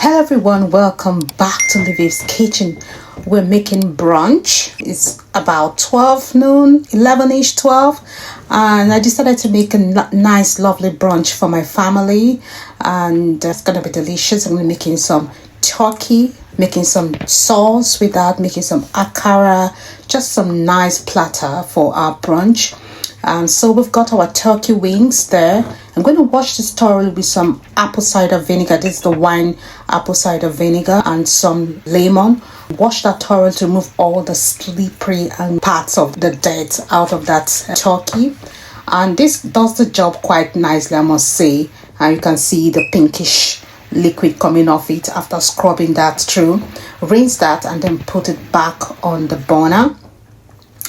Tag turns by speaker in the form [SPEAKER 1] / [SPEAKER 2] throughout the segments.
[SPEAKER 1] Hello everyone, welcome back to Livivs Kitchen. We're making brunch. It's about 12 noon, 11ish, 12, and I decided to make a nice lovely brunch for my family, and it's gonna be delicious. I'm gonna be making some turkey, making some sauce with that, making some akara, just some nice platter for our brunch. So we've got our turkey wings there. I'm going to wash this thoroughly with some apple cider vinegar. This is the wine apple cider vinegar and some lemon. Wash that thoroughly to remove all the slippery and parts of the dirt out of that turkey. And this does the job quite nicely, I must say. And you can see the pinkish liquid coming off it after scrubbing that through. Rinse that and then put it back on the burner.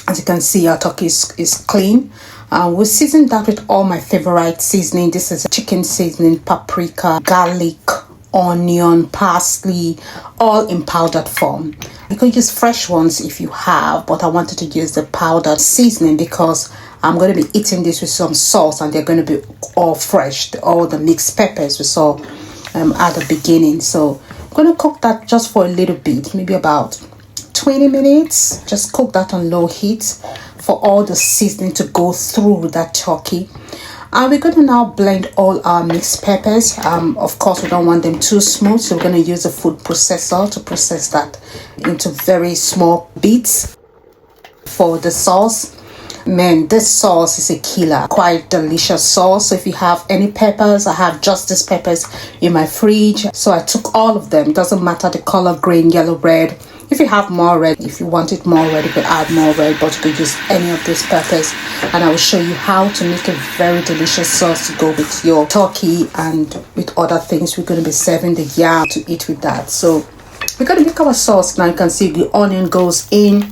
[SPEAKER 1] As you can see, our turkey is clean. We seasoned that with all my favorite seasoning. This is chicken seasoning, paprika, garlic, onion, parsley, all in powdered form. You can use fresh ones if you have, but I wanted to use the powdered seasoning because I'm going to be eating this with some sauce, and they're going to be all fresh, all the mixed peppers we saw at the beginning. So I'm going to cook that just for a little bit, maybe about 20 minutes. Just cook that on low heat for all the seasoning to go through that turkey. And we're going to now blend all our mixed peppers. Of course, we don't want them too smooth, so we're going to use a food processor to process that into very small bits. For the sauce, man, this sauce is a killer. Quite delicious sauce. So if you have any peppers, I have just these peppers in my fridge, so I took all of them. It doesn't matter the color, green, yellow, red. If you have more red, if you want it more red, you could add more red, but you could use any of these peppers. And I will show you how to make a very delicious sauce to go with your turkey and with other things. We're going to be serving the yam to eat with that. So we're going to make our sauce now. You can see the onion goes in.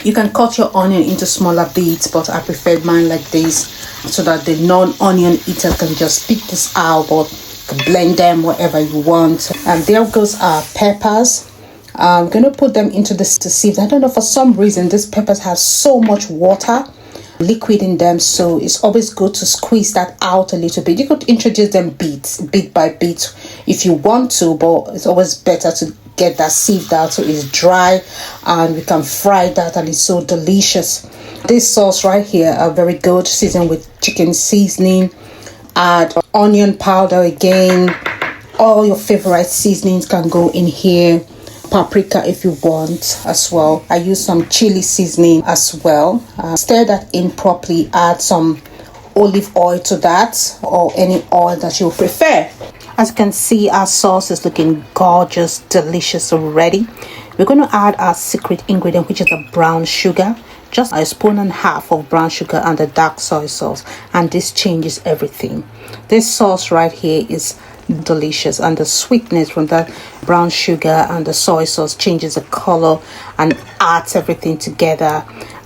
[SPEAKER 1] You can cut your onion into smaller bits, but I preferred mine like this so that the non-onion eater can just pick this out, but you can blend them whatever you want. And there goes our peppers. I'm going to put them into the sieve. I don't know, for some reason these peppers have so much water liquid in them, so it's always good to squeeze that out a little bit. You could introduce them bit by bit if you want to, but it's always better to get that sieved out so it's dry and we can fry that, and it's so delicious. This sauce right here are very good, seasoned with chicken seasoning. Add onion powder again. All your favorite seasonings can go in here. Paprika if you want as well. I use some chili seasoning as well. Stir that in properly. Add some olive oil to that, or any oil that you prefer. As you can see, our sauce is looking gorgeous, delicious already. We're going to add our secret ingredient, which is the brown sugar. Just a spoon and a half of brown sugar and the dark soy sauce, and this changes everything. This sauce right here is delicious, and the sweetness from that brown sugar and the soy sauce changes the color and adds everything together.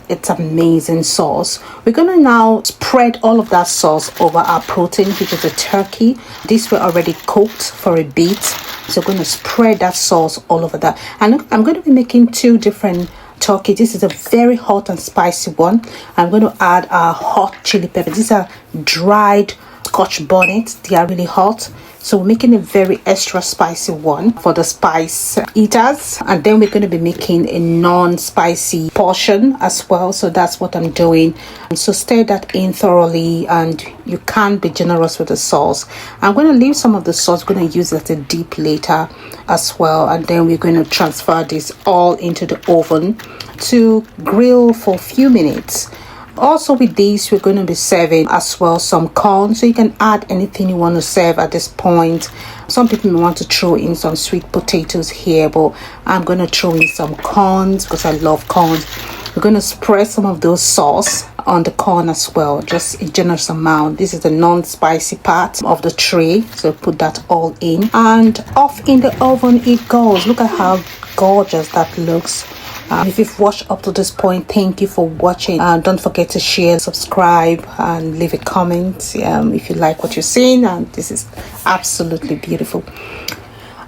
[SPEAKER 1] It's amazing sauce. We're going to now spread all of that sauce over our protein, which is the turkey. These were already cooked for a bit, so we're going to spread that sauce all over that. And I'm going to be making two different turkey. This is a very hot and spicy one. I'm going to add our hot chili peppers. These are dried Scotch bonnet. They are really hot, so we're making a very extra spicy one for the spice eaters, and then we're going to be making a non-spicy portion as well. So that's what I'm doing. And so stir that in thoroughly, and you can be generous with the sauce. I'm going to leave some of the sauce. We're going to use that to dip later as well, and then we're going to transfer this all into the oven to grill for a few minutes. Also with these, we're going to be serving as well some corn, so you can add anything you want to serve at this point. Some people may want to throw in some sweet potatoes here, but I'm going to throw in some corns because I love corns. We're going to spread some of those sauce on the corn as well, just a generous amount. This is the non-spicy part of the tray, so put that all in, and off in the oven it goes. Look at how gorgeous that looks. If you've watched up to this point, thank you for watching. Don't forget to share, subscribe, and leave a comment if you like what you're seeing. And this is absolutely beautiful.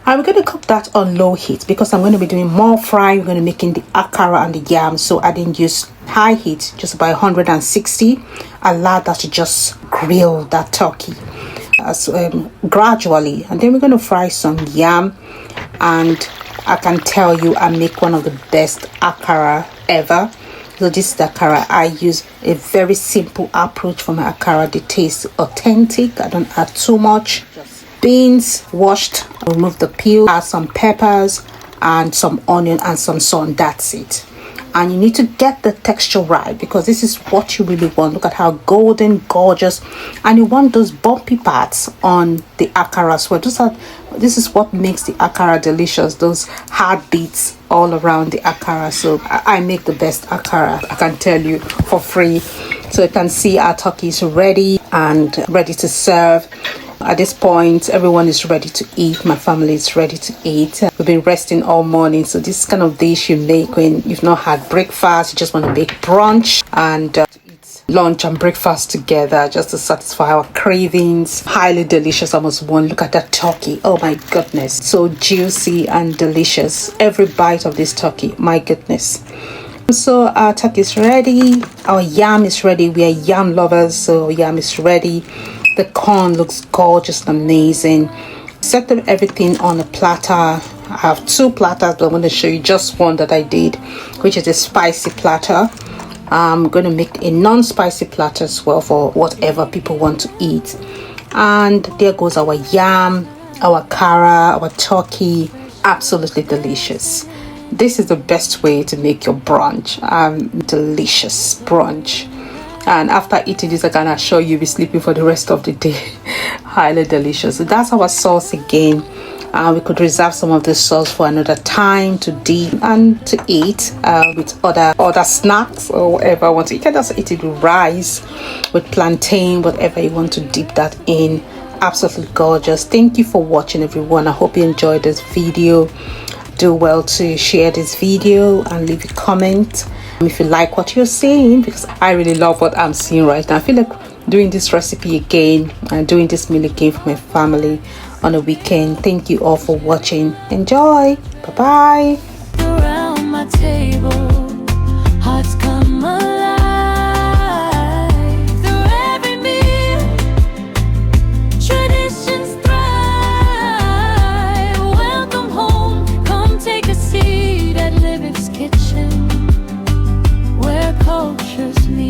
[SPEAKER 1] And we're going to cook that on low heat because I'm going to be doing more frying. We're going to be making the akara and the yam, so I didn't use high heat, just about 160. Allow that to just grill that turkey. as gradually, and then we're going to fry some yam. And I can tell you, I make one of the best akara ever. So this is the akara. I use a very simple approach for my akara. The taste authentic. I don't add too much. Beans washed, remove the peel, add some peppers and some onion and some salt. That's it. And you need to get the texture right, because this is what you really want. Look at how golden, gorgeous, and you want those bumpy parts on the akara as well. This is what makes the akara delicious, those heartbeats all around the akara. So I make the best akara, I can tell you, for free. So you can see our turkey is ready and ready to serve. At this point, everyone is ready to eat. My family is ready to eat. We've been resting all morning, so this kind of dish you make when you've not had breakfast, you just want to make brunch and eat lunch and breakfast together just to satisfy our cravings. Highly delicious. Almost one. Look at that turkey. Oh my goodness, so juicy and delicious. Every bite of this turkey, my goodness. So our turkey is ready, our yam is ready. We are yam lovers, so yam is ready. The corn looks gorgeous and amazing. Set up everything on a platter. I have 2 platters, but I'm going to show you just one that I did, which is a spicy platter. I'm going to make a non-spicy platter as well for whatever people want to eat. And there goes our yam, our akara, our turkey. Absolutely delicious. This is the best way to make your brunch. Delicious brunch. And after eating this, I can assure you, you'll be sleeping for the rest of the day. Highly delicious. So that's our sauce again. We could reserve some of the sauce for another time to dip and to eat with other snacks or whatever you want to. You can just eat it with rice, with plantain, whatever you want to dip that in. Absolutely gorgeous. Thank you for watching, everyone. I hope you enjoyed this video. Do well to share this video and leave a comment if you like what you're seeing, because I really love what I'm seeing right now. I feel like doing this recipe again and doing this meal again for my family on a weekend. Thank you all for watching. Enjoy. Bye bye. Around my table, hearts come alive. Through every meal, traditions thrive. Welcome home, come take a seat at Livivs Kitchen, where cultures meet.